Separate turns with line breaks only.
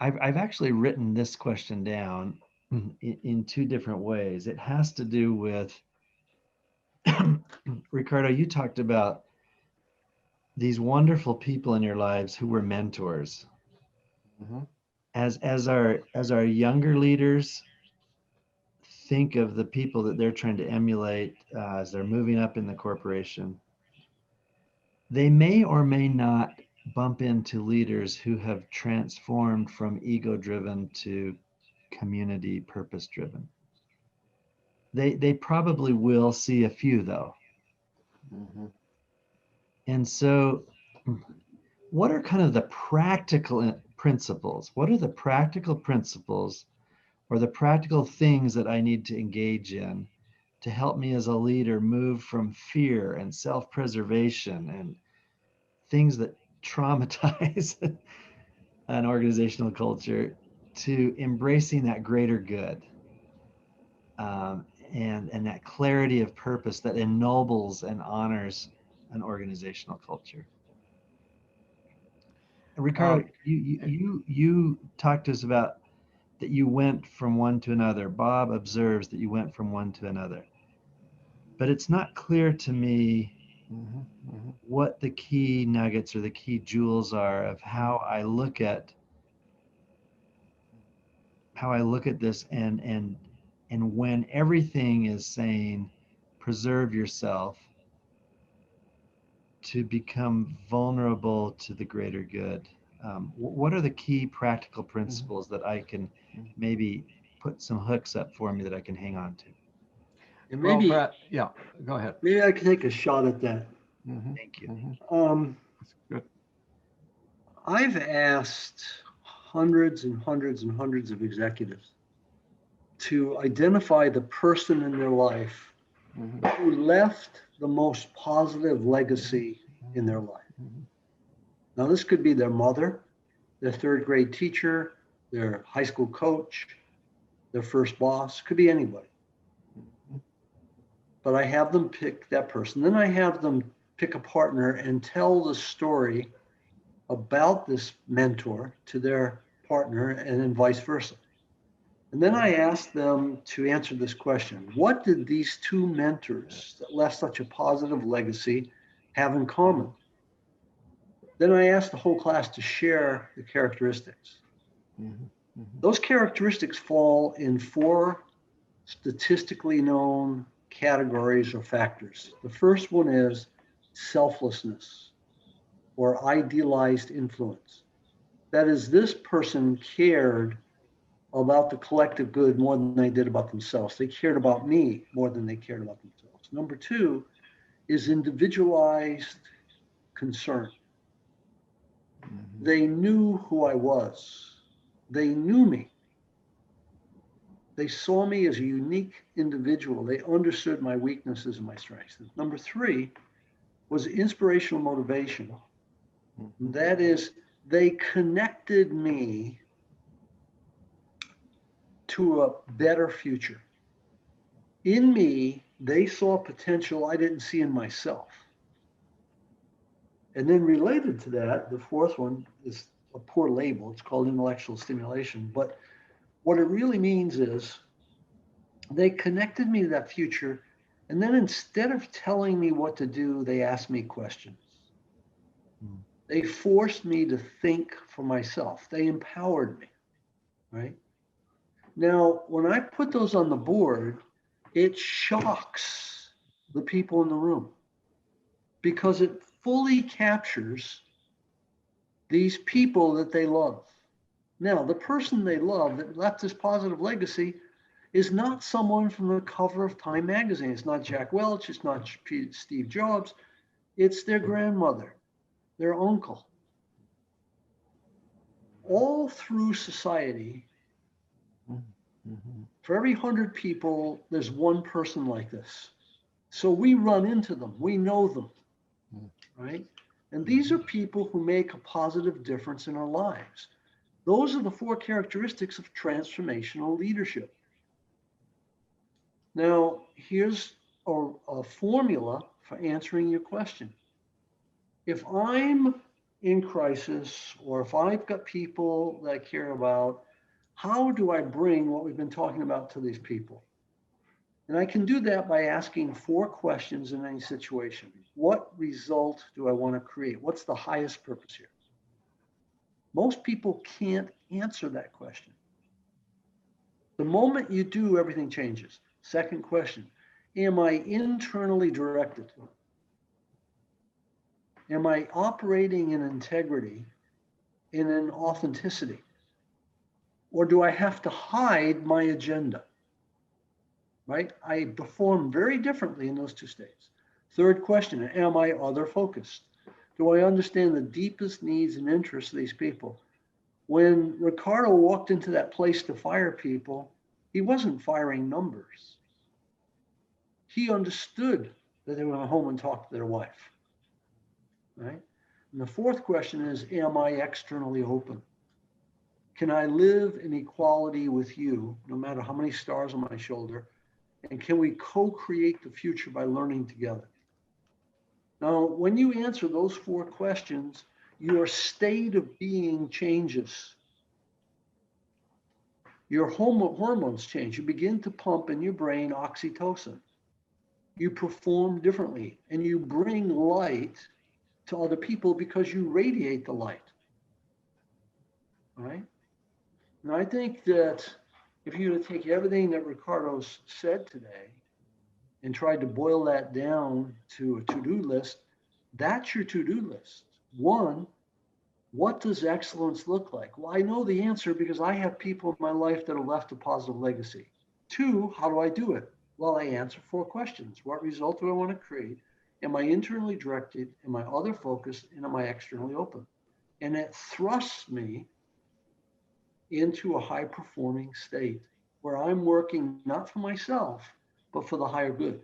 I've actually written this question down in two different ways. It has to do with Ricardo, you talked about these wonderful people in your lives who were mentors.
Mm-hmm.
As our younger leaders think of the people that they're trying to emulate as they're moving up in the corporation, they may or may not bump into leaders who have transformed from ego driven to community purpose driven. They probably will see a few though.
Mm-hmm.
And so what are kind of the practical principles? What are the practical principles or the practical things that I need to engage in to help me as a leader move from fear and self-preservation and things that traumatize an organizational culture to embracing that greater good, and that clarity of purpose that ennobles and honors an organizational culture. And Ricardo,
Um,
you talked to us about that you went from one to another. Bob observes that you went from one to another, but it's not clear to me
mhm, mhm.
what the key nuggets or the key jewels are of how I look at this, and when everything is saying preserve yourself to become vulnerable to the greater good. What are the key practical
Mhm,
principles that I can
mhm.
maybe put some hooks up for me that I can hang on to?
And
Well,
maybe
Brett, yeah, go ahead.
maybe I can take a shot at that.
Hmm.
Thank you.
Hmm.
Um,
That's good.
I've asked hundreds and hundreds and hundreds of executives to identify the person in their life
Hmm.
who left the most positive legacy in their life.
Hmm.
Now, this could be their mother, their third grade teacher, their high school coach, their first boss, could be anybody. But I have them pick that person. Then I have them pick a partner and tell the story about this mentor to their partner, and then vice versa. And then I asked them to answer this question: what did these two mentors that left such a positive legacy have in common? Then I asked the whole class to share the characteristics.
Hmm. Hmm.
Those characteristics fall in four statistically known categories or factors. The first one is selflessness or idealized influence. That is, this person cared about the collective good more than they did about themselves. They cared about me more than they cared about themselves. Number two is individualized concern.
Hmm.
They knew who I was, they knew me. They saw me as a unique individual. They understood my weaknesses and my strengths. Number three was inspirational motivation.
Hmm.
That is, they connected me to a better future. In me, they saw potential I didn't see in myself. And then related to that, the fourth one is a poor label. It's called intellectual stimulation. But what it really means is they connected me to that future. And then instead of telling me what to do, they asked me questions.
Hmm.
They forced me to think for myself. They empowered me, right? Now, when I put those on the board, it shocks the people in the room because it fully captures these people that they love. Now, the person they love that left this positive legacy is not someone from the cover of Time magazine. It's not Jack Welch. It's not Steve Jobs. It's their grandmother, their uncle. All through society,
Hmm.
for every 100 people, there's one person like this. So we run into them. We know them, right? And these are people who make a positive difference in our lives. Those are the 4 characteristics of transformational leadership. Now, here's a formula for answering your question. If I'm in crisis, or if I've got people that I care about, how do I bring what we've been talking about to these people? And I can do that by asking 4 questions in any situation. What result do I want to create? What's the highest purpose here? Most people can't answer that question. The moment you do, everything changes. Second question, am I internally directed? Am I operating in integrity, in an authenticity? Or do I have to hide my agenda? Right? I perform very differently in those 2 states. Third question, am I other focused? Do I understand the deepest needs and interests of these people? When Ricardo walked into that place to fire people, he wasn't firing numbers. He understood that they were going home and talk to their wife. Right? And the 4th question is, am I externally open? Can I live in equality with you, no matter how many stars on my shoulder? And can we co-create the future by learning together? Now, when you answer those 4 questions, your state of being changes. Your hormones change. You begin to pump in your brain oxytocin. You perform differently, and you bring light to other people because you radiate the light. All right? And I think that if you were to take everything that Ricardo's said today and tried to boil that down to a to-do list, that's your to-do list. 1, what does excellence look like? Well, I know the answer because I have people in my life that have left a positive legacy. 2, how do I do it? Well, I answer 4 questions. What result do I want to create? Am I internally directed? Am I other focused? And am I externally open? And it thrusts me into a high performing state where I'm working not for myself, but for the higher good.